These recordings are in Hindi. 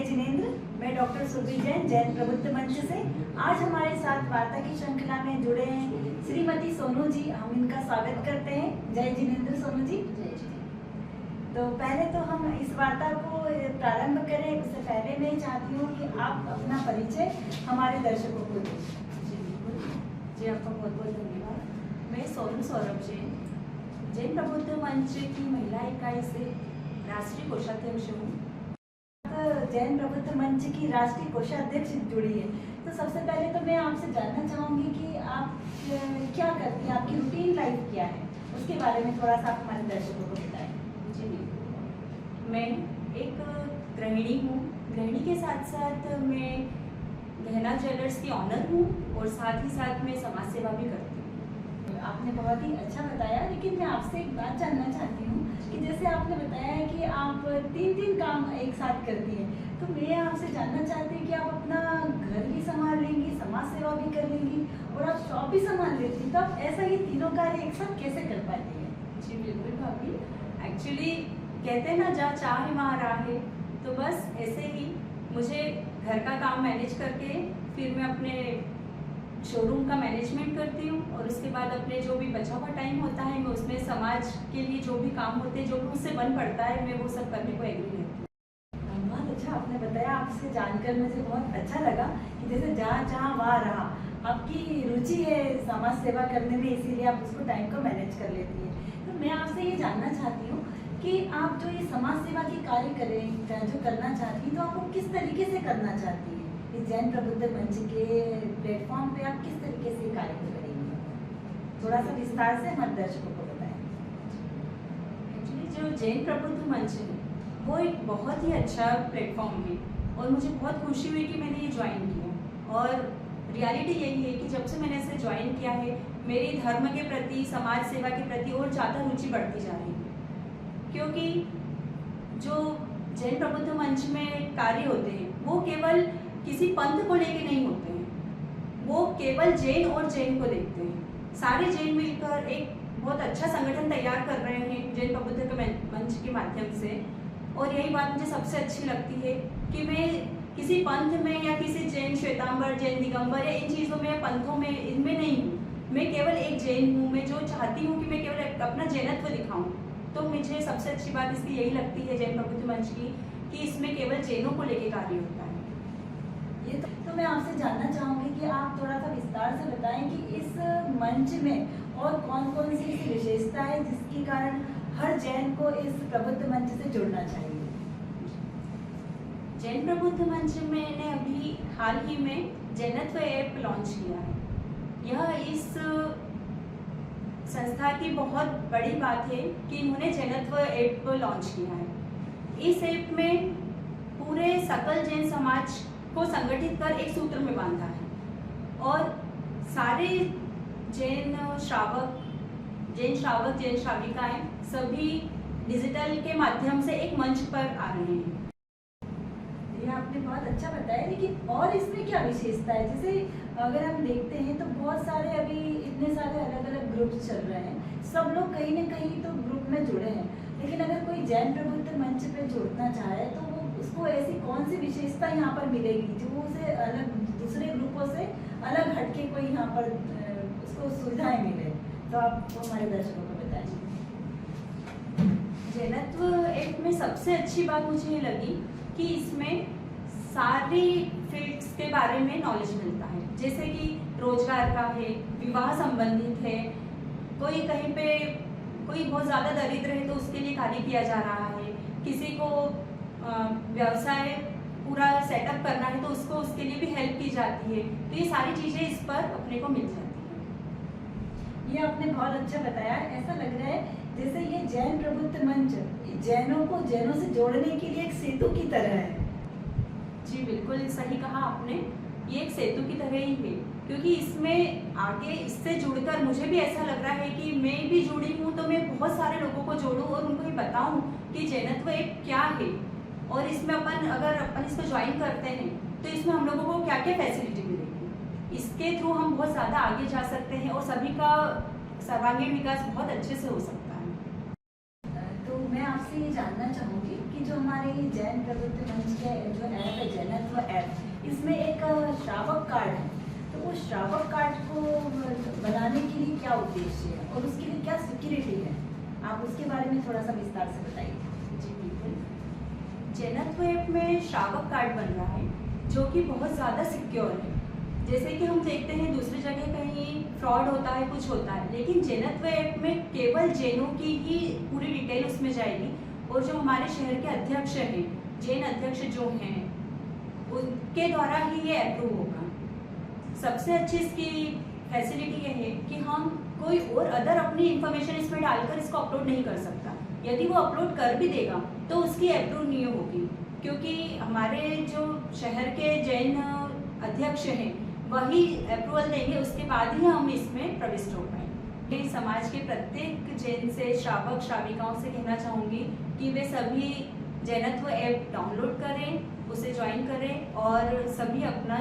जिनेंद्र। मैं डॉक्टर सुरभि जैन, जैन प्रबुद्ध मंच से। आज हमारे साथ वार्ता की श्रृंखला में जुड़े हैं श्रीमती सोनू जी। हम इनका स्वागत करते हैं। जय जिनेंद्र सोनू जी। तो पहले तो हम इस वार्ता को प्रारंभ करें, उससे पहले मैं चाहती हूँ कि आप अपना परिचय हमारे दर्शकों को दें। जी, आपका बहुत बहुत धन्यवाद। मैं सोनू सौरभ जैन, जैन प्रबुद्ध मंच की महिला इकाई से राष्ट्रीय कोषाध्यक्ष हूँ। जैन प्रबुद्ध मंच की राष्ट्रीय कोषाध्यक्ष जुड़ी है, तो सबसे पहले तो मैं आपसे जानना चाहूँगी कि आप क्या करती हैं, आपकी रूटीन लाइफ क्या है, उसके बारे में थोड़ा सा आप हमारे दर्शकों को बताएं। जी बिल्कुल। मैं एक गृहिणी हूँ। गृहिणी के साथ साथ मैं गहना ज्वेलर्स की ऑनर हूँ और साथ ही साथ मैं समाज सेवा भी करती हूँ। आपने बहुत ही अच्छा बताया, लेकिन मैं आपसे एक बात जानना चाहती हूँ कि जैसे आपने बताया है कि आप तीन काम एक साथ करती हैं, तो मैं आपसे जानना चाहती हूँ कि आप अपना घर भी संभाल लेंगी, समाज सेवा भी कर लेंगी और आप शॉप भी संभाल लेती हैं, तो आप ऐसा ये तीनों कार्य एक साथ कैसे कर पाती हैं? जी बिल्कुल भाभी। एक्चुअली कहते हैं ना, जहाँ चाह है वहाँ राह है। तो बस ऐसे ही मुझे घर का काम मैनेज करके फिर मैं अपने शोरूम का मैनेजमेंट करती हूँ और उसके बाद अपने जो भी बचा हुआ टाइम होता है मैं उसमें समाज के लिए जो भी काम होते हैं, जो भी मुझसे बन पड़ता है, मैं वो सब करने को एग्री रहती हूँ। बहुत अच्छा आपने बताया। आपसे जानकर मुझे बहुत अच्छा लगा कि जैसे जहाँ चाह वहाँ रहा। आपकी रुचि है समाज सेवा करने में, इसीलिए आप उसको टाइम को मैनेज कर लेती हैं। तो मैं आपसे ये जानना चाहती हूँ कि आप जो ये समाज सेवा के कार्य करें, जो करना चाहती हैं, तो आप वो किस तरीके से करना चाहती हैं? इस जैन प्रबुद्ध मंच के प्लेटफॉर्म पे आप किस तरीके से कार्य करेंगे, थोड़ा सा विस्तार से हमारे दर्शकों को बताएं। एक्चुअली जो जैन प्रबुद्ध मंच है वो एक बहुत ही अच्छा प्लेटफॉर्म है और मुझे बहुत खुशी हुई कि मैंने ये ज्वाइन किया। और रियलिटी यही है कि जब से मैंने इसे ज्वाइन किया है, मेरी धर्म के प्रति, समाज सेवा के प्रति और ज़्यादा रुचि बढ़ती जा रही है। क्योंकि जो जैन प्रबुद्ध मंच में कार्य होते हैं वो केवल किसी पंथ को लेके नहीं होते हैं, वो केवल जैन और जैन को देखते हैं। सारे जैन मिलकर एक बहुत अच्छा संगठन तैयार कर रहे हैं जैन प्रबुद्ध के मंच के माध्यम से। और यही बात मुझे सबसे अच्छी लगती है कि मैं किसी पंथ में या किसी जैन श्वेतांबर, जैन दिगंबर या इन चीज़ों में, पंथों में, इनमें नहीं हूँ। मैं केवल एक जैन हूँ। मैं जो चाहती हूँ कि मैं केवल अपना जैनत्व दिखाऊँ। तो मुझे सबसे अच्छी बात इसकी यही लगती है जैन प्रबुद्ध मंच की, कि इसमें केवल जैनों को लेके कार्य होता है। ये तो मैं आपसे जानना चाहूँगी कि आप थोड़ा सा विस्तार से बताएं कि इस मंच में और कौन कौन सी ऐसी विशेषता है जिसके कारण हर जैन को इस प्रबुद्ध मंच से जुड़ना चाहिए। जैन प्रबुद्ध मंच मैंने अभी हाल ही में जैनत्व ऐप लॉन्च किया है। यह इस संस्था की बहुत बड़ी बात है कि इन्होंने जैनत्व ऐप लॉन्च किया है। इस ऐप में पूरे सकल जैन समाज को संगठित कर एक सूत्र में बांधा है और सारे जैन श्रावक, जैन श्राविकाएं सभी डिजिटल के माध्यम से एक मंच पर आ रहे हैं। ये आपने बहुत अच्छा बताया, लेकिन और इसमें क्या विशेषता है? जैसे अगर हम देखते हैं तो बहुत सारे अभी इतने सारे अलग अलग ग्रुप चल रहे हैं, सब लोग कहीं न कहीं तो ग्रुप में जुड़े हैं, लेकिन अगर कोई जैन प्रबुद्ध मंच पे जुड़ना चाहे तो वो उसको ऐसी कौन सी विशेषता यहाँ पर मिलेगी जो उसे अलग, दूसरे ग्रुपों से अलग हटके कोई यहाँ पर उसको सुविधाएं मिले? तो आप हमारे दर्शकों को बताएं। जैनत्व ऐप में सबसे अच्छी बात मुझे ये लगी कि इसमें सारी फील्ड्स के बारे में नॉलेज मिलता है। जैसे कि रोजगार का है, विवाह संबंधित है, कोई कहीं पे कोई बहुत ज़्यादा दरिद्र है तो उसके लिए कार्य किया जा रहा है, किसी को व्यवसाय पूरा सेटअप करना है तो उसके लिए भी हेल्प की जाती है। तो ये सारी चीज़ें इस पर अपने को मिल जाती हैं। ये आपने बहुत अच्छा बताया। ऐसा लग रहा है जैसे ये जैन प्रबुद्ध मंच जैनों को जैनों से जोड़ने के लिए एक सेतु की तरह है। जी बिल्कुल सही कहा आपने, ये एक सेतु की तरह ही है, क्योंकि इसमें आगे इससे जुड़कर मुझे भी ऐसा लग रहा है कि मैं भी जुड़ी हूँ तो मैं बहुत सारे लोगों को जोड़ूँ और उनको ये बताऊँ कि जैनत्व ऐप क्या है और इसमें अगर अपन इसको ज्वाइन करते हैं तो इसमें हम लोगों को क्या क्या फैसिलिटी मिलेगी। इसके थ्रू हम बहुत ज़्यादा आगे जा सकते हैं और सभी का सर्वांगीण विकास बहुत अच्छे से हो सकता है। तो मैं आपसे ये जानना चाहूँगी कि जो हमारे जैन प्रबुद्ध मंच के जो ऐप है इसमें एक श्रावक कार्ड है, तो वो श्रावक कार्ड को बनाने के लिए क्या उद्देश्य है और उसके लिए क्या सिक्योरिटी है, आप उसके बारे में थोड़ा सा विस्तार से बताइए। जी बिल्कुल। जैनत्व ऐप में श्रावक कार्ड बन रहा है जो कि बहुत ज़्यादा सिक्योर है। जैसे कि हम देखते हैं दूसरी जगह कहीं फ्रॉड होता है, कुछ होता है, लेकिन जैनत्व ऐप में केवल जैनों की ही पूरी डिटेल उसमें जाएगी और जो हमारे शहर के अध्यक्ष हैं, जैन अध्यक्ष जो हैं, उनके द्वारा ही ये अप्रूव होगा। सबसे अच्छी इसकी फैसिलिटी ये है कि हम कोई और अदर अपनी इंफॉर्मेशन इसमें डालकर इसको अपलोड नहीं कर सकता। यदि वो अपलोड कर भी देगा तो उसकी अप्रूव नहीं होगी, क्योंकि हमारे जो शहर के जैन अध्यक्ष हैं वही अप्रूवल देंगे, उसके बाद ही हम इसमें प्रविष्ट हो पाएंगे। समाज के प्रत्येक जैन से श्रावक श्राविकाओं से कहना चाहूँगी कि वे सभी जैनत्व ऐप डाउनलोड करें, उसे ज्वाइन करें और सभी अपना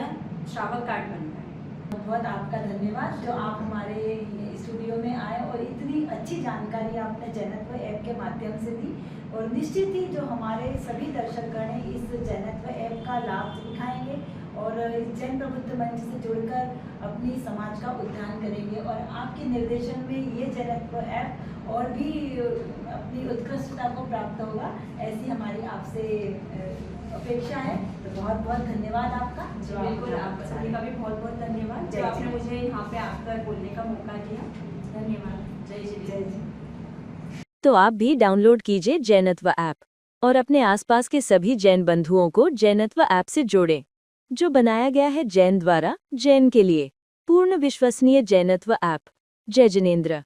श्रावक कार्ड बनवाएं। बहुत आपका धन्यवाद जो आप हमारे स्टूडियो में आए और इतनी अच्छी जानकारी आपने जैनत्व ऐप के माध्यम से दी, और निश्चित ही जो हमारे सभी दर्शकगण हैं इस जैनत्व ऐप का लाभ उठाएंगे और जैन प्रबुद्ध मंच से जुड़कर अपनी समाज का उद्धार करेंगे, और आपके निर्देशन में ये जैनत्व ऐप और भी अपनी उत्कृष्टता को प्राप्त होगा, ऐसी हमारी आपसे अपेक्षा है। तो बहुत बहुत धन्यवाद आपका। जो बिल्कुल, आप सभी का भी बहुत बहुत धन्यवाद जो आपने मुझे यहाँ पे आकर बोलने का मौका दिया। धन्यवाद। जय श्री जय जी। तो आप भी डाउनलोड कीजिए जैनत्व ऐप और अपने आसपास के सभी जैन बंधुओं को जैनत्व ऐप से जोड़ें, जो बनाया गया है जैन द्वारा जैन के लिए। पूर्ण विश्वसनीय जैनत्व ऐप। जय जिनेंद्र।